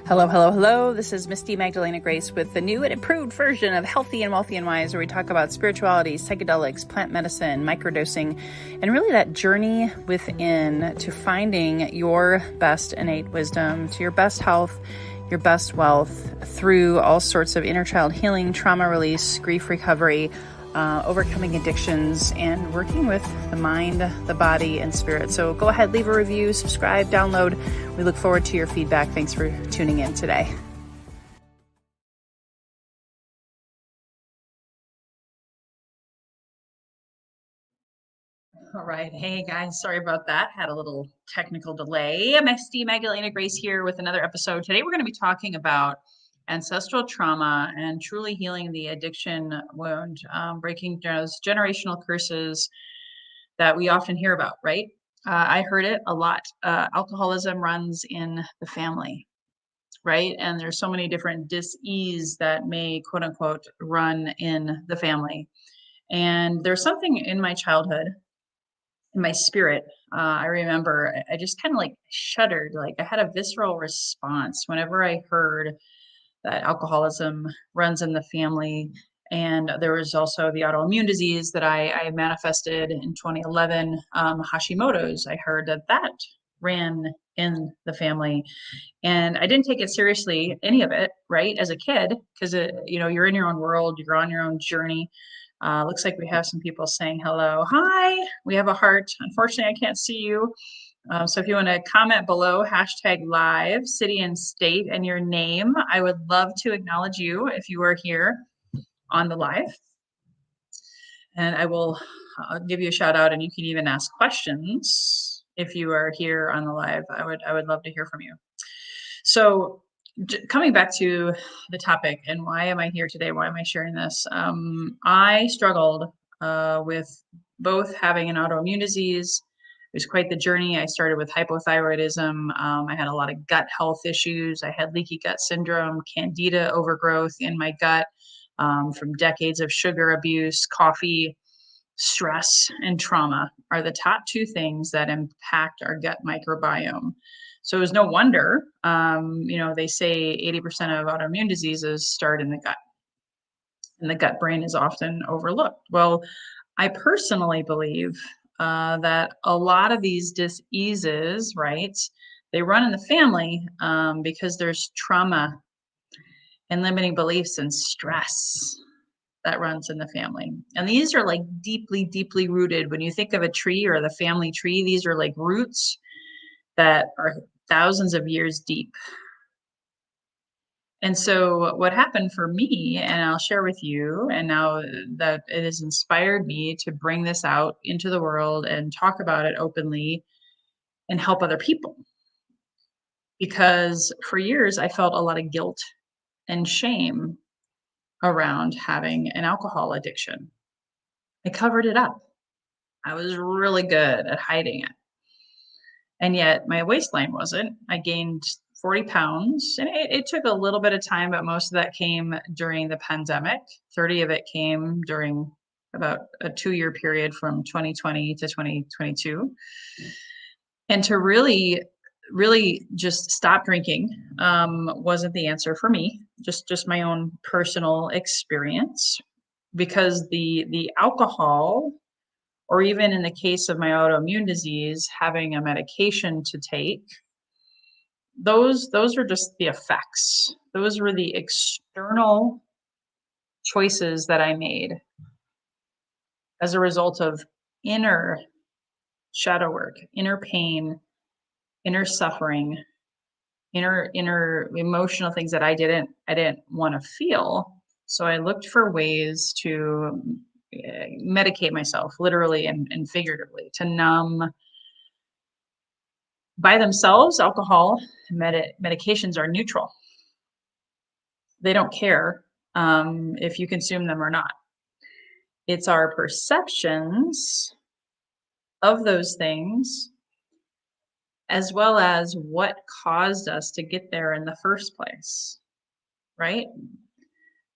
Hello, hello, hello. This is Misty Magdalena Grace with the new and improved version of Healthy and Wealthy and Wise, where we talk about spirituality, psychedelics, plant medicine, microdosing, and really that journey within to finding your best innate wisdom, to your best health, your best wealth through all sorts of inner child healing, trauma release, grief recovery, overcoming addictions, and working with the mind, the body, and spirit. So go ahead, leave a review, subscribe, download. We look forward to your feedback. Thanks for tuning in today. All right. Hey guys, sorry about that. Had a little technical delay. I'm Misty Magdalena Grace here with another episode. Today we're going to be talking about ancestral trauma and truly healing the addiction wound, breaking those generational curses that we often hear about, right? I heard it a lot. Alcoholism runs in the family, right? And there's so many different dis-ease that may, quote unquote, run in the family. And there's something in my childhood, in my spirit. I remember I just kind of like shuddered, like I had a visceral response whenever I heard that alcoholism runs in the family. And there was also the autoimmune disease that I manifested in 2011, Hashimoto's. I heard that ran in the family, and I didn't take it seriously, any of it, right, as a kid, because you're in your own world, you're on your own journey. Looks like we have some people saying hello. Hi, we have a heart. Unfortunately, I can't see you. So if you want to comment below, hashtag live, city and state, and your name, I would love to acknowledge you if you are here on the live. And I will give you a shout out, and you can even ask questions if you are here on the live. I would love to hear from you. So coming back to the topic, and why am I here today? Why am I sharing this? I struggled with both having an autoimmune disease. It was quite the journey. I started with hypothyroidism. I had a lot of gut health issues. I had leaky gut syndrome, candida overgrowth in my gut from decades of sugar abuse, coffee, stress, and trauma are the top two things that impact our gut microbiome. So it was no wonder, they say 80% of autoimmune diseases start in the gut, and the gut brain is often overlooked. Well, I personally believe that a lot of these diseases, right, they run in the family because there's trauma and limiting beliefs and stress that runs in the family. And these are like deeply, deeply rooted. When you think of a tree or the family tree, these are like roots that are thousands of years deep. And so what happened for me, and I'll share with you, and now that it has inspired me to bring this out into the world and talk about it openly and help other people. Because for years, I felt a lot of guilt and shame around having an alcohol addiction. I covered it up. I was really good at hiding it. And yet my waistline wasn't. I gained 40 pounds, and it took a little bit of time, but most of that came during the pandemic. 30 of it came during about a 2-year period from 2020 to 2022. And to really, really just stop drinking wasn't the answer for me, just my own personal experience, because the alcohol, or even in the case of my autoimmune disease, having a medication to take, those are just the effects. Those were the external choices that I made as a result of inner shadow work, inner pain, inner suffering, inner emotional things that I didn't want to feel. So I looked for ways to medicate myself, literally and figuratively, to numb. By themselves, alcohol medications are neutral. They don't care if you consume them or not. It's our perceptions of those things, as well as what caused us to get there in the first place, right?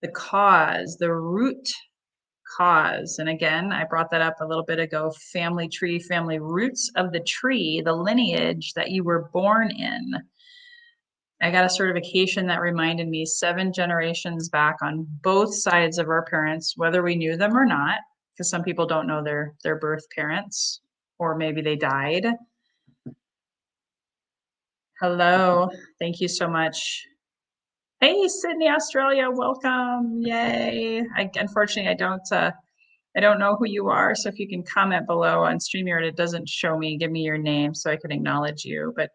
The cause, the root cause. And again, I brought that up a little bit ago, family tree, family roots of the tree, the lineage that you were born in. I got a certification that reminded me 7 generations back on both sides of our parents, whether we knew them or not, because some people don't know their birth parents, or maybe they died. Hello, thank you so much. Hey, Sydney, Australia, welcome! Yay! Unfortunately, I don't know who you are, so if you can comment below on StreamYard, it doesn't show me. Give me your name so I can acknowledge you. But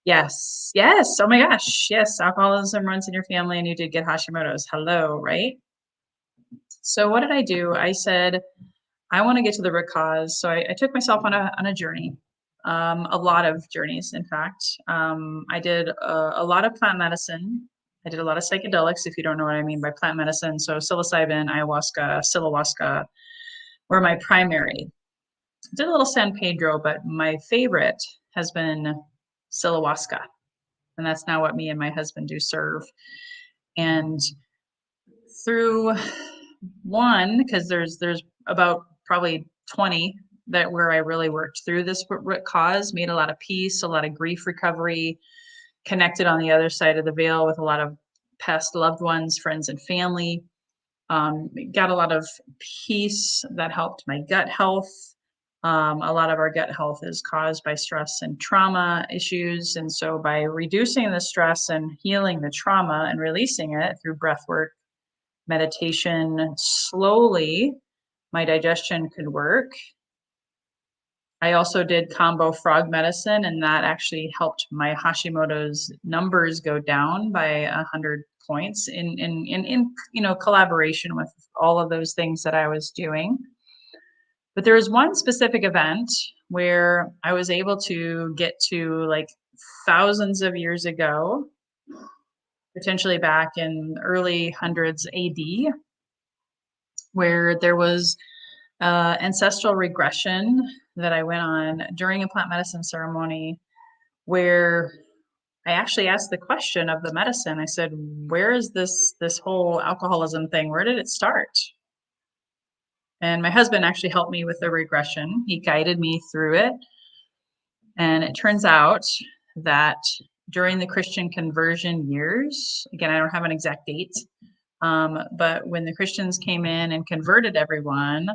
yes, yes. Oh my gosh, yes. Alcoholism runs in your family, and you did get Hashimoto's. Hello, right? So what did I do? I said I want to get to the root cause. So I took myself on a journey, a lot of journeys, in fact. I did a lot of plant medicine. I did a lot of psychedelics, if you don't know what I mean by plant medicine. So psilocybin, ayahuasca, silvahuasca were my primary. I did a little San Pedro, but my favorite has been silvahuasca, and that's now what me and my husband do serve. And through one, because there's about probably 20 that where I really worked through this root cause, made a lot of peace, a lot of grief recovery, connected on the other side of the veil with a lot of past loved ones, friends, and family. Got a lot of peace that helped my gut health. A lot of our gut health is caused by stress and trauma issues. And so by reducing the stress and healing the trauma and releasing it through breath work, meditation, slowly, my digestion could work. I also did Kambo frog medicine, and that actually helped my Hashimoto's numbers go down by 100 points in collaboration with all of those things that I was doing. But there was one specific event where I was able to get to like thousands of years ago, potentially back in early hundreds AD, where there was ancestral regression that I went on during a plant medicine ceremony where I actually asked the question of the medicine. I said, "Where is this whole alcoholism thing? Where did it start?" And my husband actually helped me with the regression. He guided me through it. And it turns out that during the Christian conversion years, again, I don't have an exact date, but when the Christians came in and converted everyone,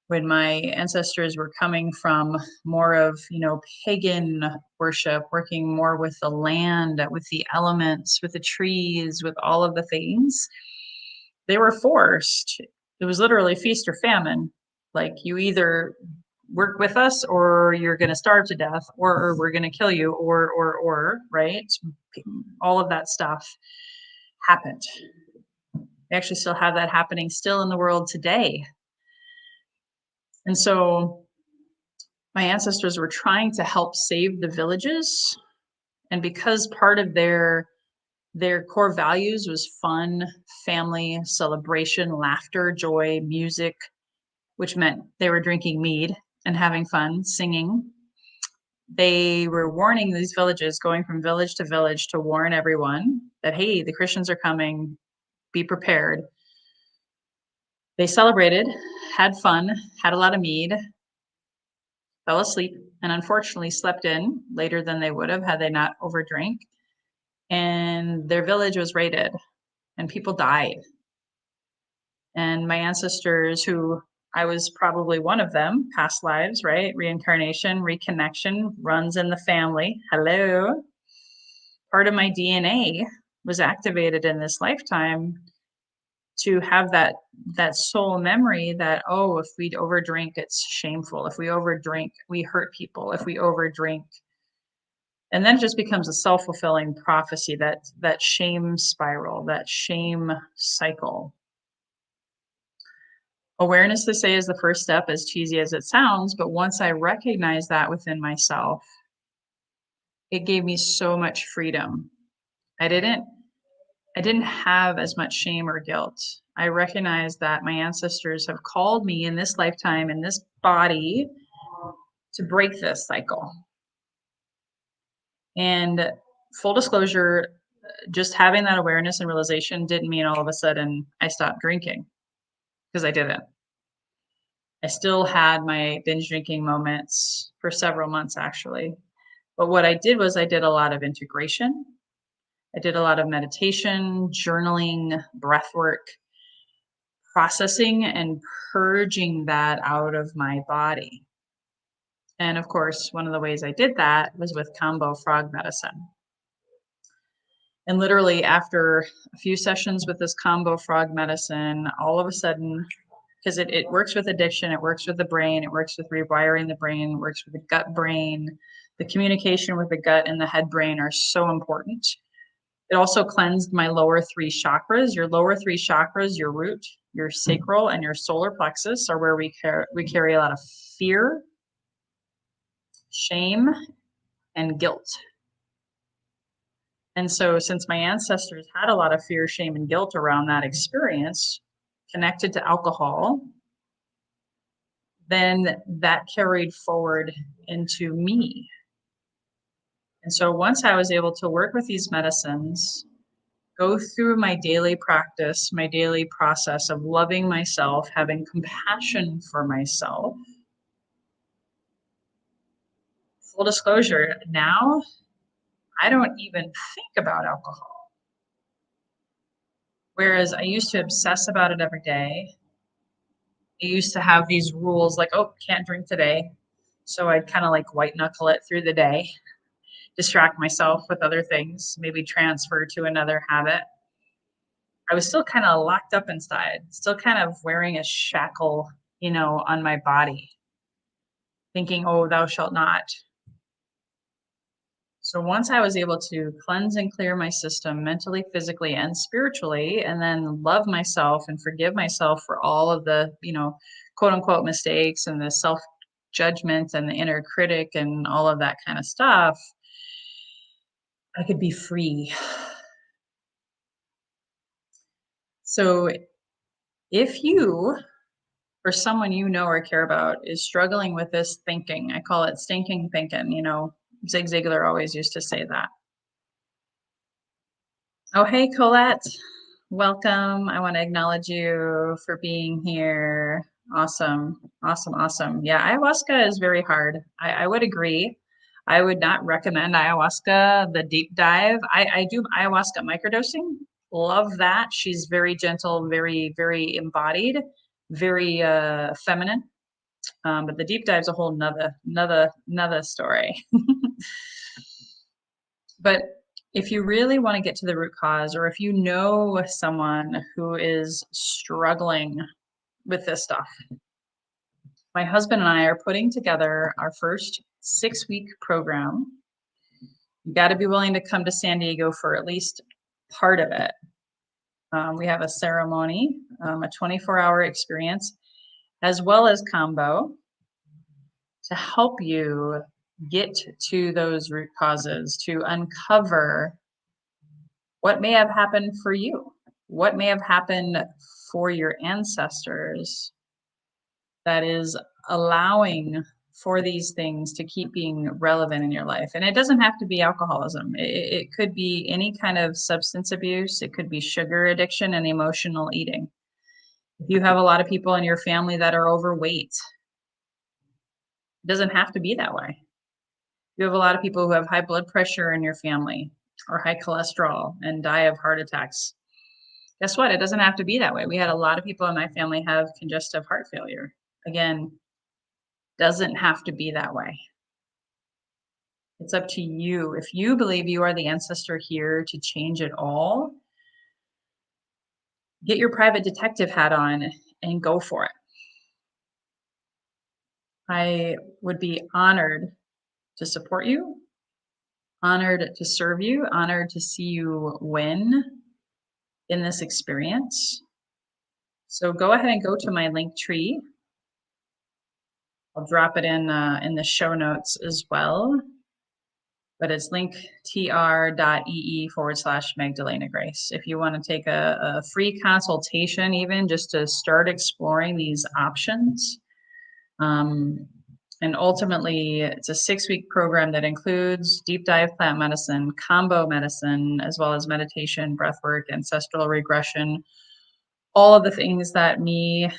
when my ancestors were coming from more of, pagan worship, working more with the land, with the elements, with the trees, with all of the things, they were forced. It was literally feast or famine. Like, you either work with us or you're going to starve to death, or we're going to kill you, or, right? All of that stuff happened. We actually still have that happening still in the world today. And so my ancestors were trying to help save the villages. And because part of their core values was fun, family, celebration, laughter, joy, music, which meant they were drinking mead and having fun, singing. They were warning these villages, going from village to village to warn everyone that, hey, the Christians are coming, be prepared. They celebrated, had fun, had a lot of mead, fell asleep, and unfortunately slept in later than they would have had they not overdrank. And their village was raided and people died. And my ancestors, who I was probably one of them, past lives, right? Reincarnation, reconnection runs in the family. Hello. Part of my DNA was activated in this lifetime to have that soul memory that, oh, if we overdrink, it's shameful. If we overdrink, we hurt people. If we overdrink, and then it just becomes a self-fulfilling prophecy, that shame spiral, that shame cycle. Awareness, they say, is the first step, as cheesy as it sounds, but once I recognized that within myself, it gave me so much freedom. I didn't have as much shame or guilt. I recognized that my ancestors have called me in this lifetime, in this body, to break this cycle. And full disclosure, just having that awareness and realization didn't mean all of a sudden I stopped drinking, because I didn't. I still had my binge drinking moments for several months, actually. But what I did was I did a lot of integration. I did a lot of meditation, journaling, breath work, processing and purging that out of my body. And of course, one of the ways I did that was with Kambo frog medicine. And literally after a few sessions with this Kambo frog medicine, all of a sudden, because it works with addiction, it works with the brain, it works with rewiring the brain, it works with the gut brain. The communication with the gut and the head brain are so important. It also cleansed my lower three chakras. Your lower three chakras, your root, your sacral, and your solar plexus are where we carry a lot of fear, shame, and guilt. And so, since my ancestors had a lot of fear, shame, and guilt around that experience connected to alcohol, then that carried forward into me. And so, once I was able to work with these medicines, go through my daily practice, my daily process of loving myself, having compassion for myself. Full disclosure, now I don't even think about alcohol. Whereas I used to obsess about it every day. I used to have these rules like, oh, can't drink today. So I'd kind of like white knuckle it through the day, distract myself with other things, maybe transfer to another habit. I was still kind of locked up inside, still kind of wearing a shackle, on my body, thinking, oh, thou shalt not. So once I was able to cleanse and clear my system mentally, physically, and spiritually, and then love myself and forgive myself for all of the, quote unquote mistakes and the self judgment and the inner critic and all of that kind of stuff, I could be free. So if you or someone you know or care about is struggling with this thinking, I call it stinking thinking, Zig Ziglar always used to say that. Oh, hey, Colette. Welcome. I want to acknowledge you for being here. Awesome. Awesome. Awesome. Yeah, ayahuasca is very hard. I would agree. I would not recommend ayahuasca, the deep dive. I do ayahuasca microdosing. Love that. She's very gentle, very, very embodied, very feminine. But the deep dive's a whole another story. But if you really want to get to the root cause, or if you know someone who is struggling with this stuff, my husband and I are putting together our first 6-week program. You got to be willing to come to San Diego for at least part of it. We have a ceremony, a 24-hour experience, as well as Kambo to help you get to those root causes, to uncover what may have happened for you, what may have happened for your ancestors that is allowing for these things to keep being relevant in your life. And it doesn't have to be alcoholism. It could be any kind of substance abuse. It could be sugar addiction and emotional eating. If you have a lot of people in your family that are overweight, it doesn't have to be that way. You have a lot of people who have high blood pressure in your family or high cholesterol and die of heart attacks. Guess what? It doesn't have to be that way. We had a lot of people in my family have congestive heart failure. Again, doesn't have to be that way. It's up to you. If you believe you are the ancestor here to change it all, get your private detective hat on and go for it. I would be honored to support you, honored to serve you, honored to see you win in this experience. So go ahead and go to my link tree. I'll drop it in the show notes as well. But it's linktr.ee/Magdalena Grace. If you want to take a free consultation, even just to start exploring these options. And ultimately, it's a 6-week program that includes deep dive plant medicine, Kambo medicine, as well as meditation, breathwork, ancestral regression, all of the things that me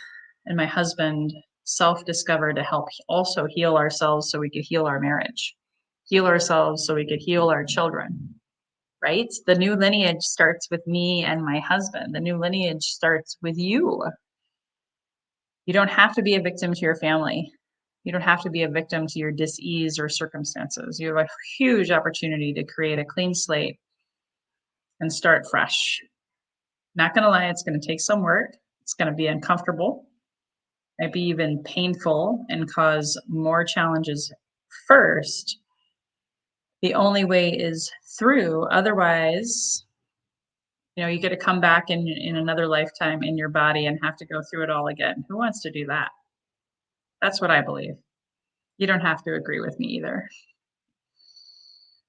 and my husband self-discovered to help also heal ourselves so we could heal our marriage, heal ourselves so we could heal our children. right? The new lineage starts with me and my husband. The new lineage starts with you. You don't have to be a victim to your family. You don't have to be a victim to your dis-ease or circumstances. You have a huge opportunity to create a clean slate and start fresh. Not going to lie, it's going to take some work. It's going to be uncomfortable, might be even painful and cause more challenges first. The only way is through. Otherwise, you get to come back in another lifetime in your body and have to go through it all again. Who wants to do that? That's what I believe. You don't have to agree with me either.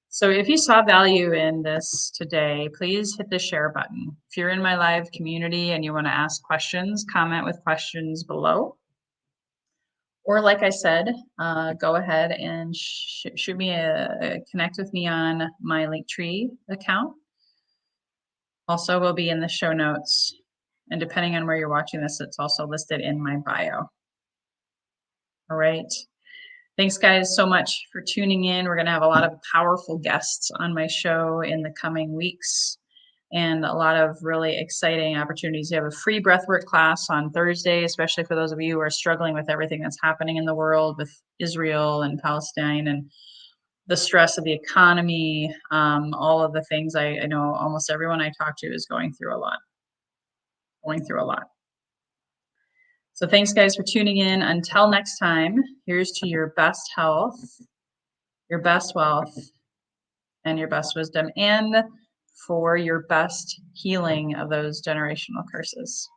So if you saw value in this today, please hit the share button. If you're in my live community and you want to ask questions, comment with questions below. Or like I said, go ahead and shoot me connect with me on my Linktree account. Also will be in the show notes. And depending on where you're watching this, it's also listed in my bio. All right. Thanks, guys, so much for tuning in. We're going to have a lot of powerful guests on my show in the coming weeks and a lot of really exciting opportunities. You have a free breathwork class on Thursday, especially for those of you who are struggling with everything that's happening in the world with Israel and Palestine and the stress of the economy, all of the things. I know almost everyone I talk to is going through a lot. So thanks, guys, for tuning in. Until next time, here's to your best health, your best wealth, and your best wisdom, and for your best healing of those generational curses.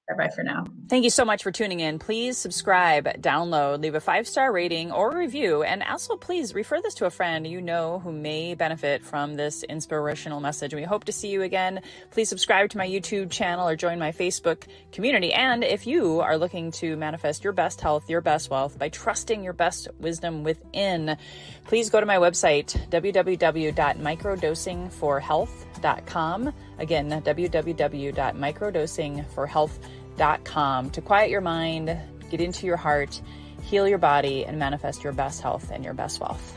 Bye-bye for now. Thank you so much for tuning in. Please subscribe, download, leave a 5-star rating or review, and also please refer this to a friend you know who may benefit from this inspirational message. We hope to see you again. Please subscribe to my YouTube channel or join my Facebook community. And if you are looking to manifest your best health, your best wealth by trusting your best wisdom within, please go to my website, www.microdosingforhealth.com. Again, www.microdosingforhealth.com to quiet your mind, get into your heart, heal your body, and manifest your best health and your best wealth.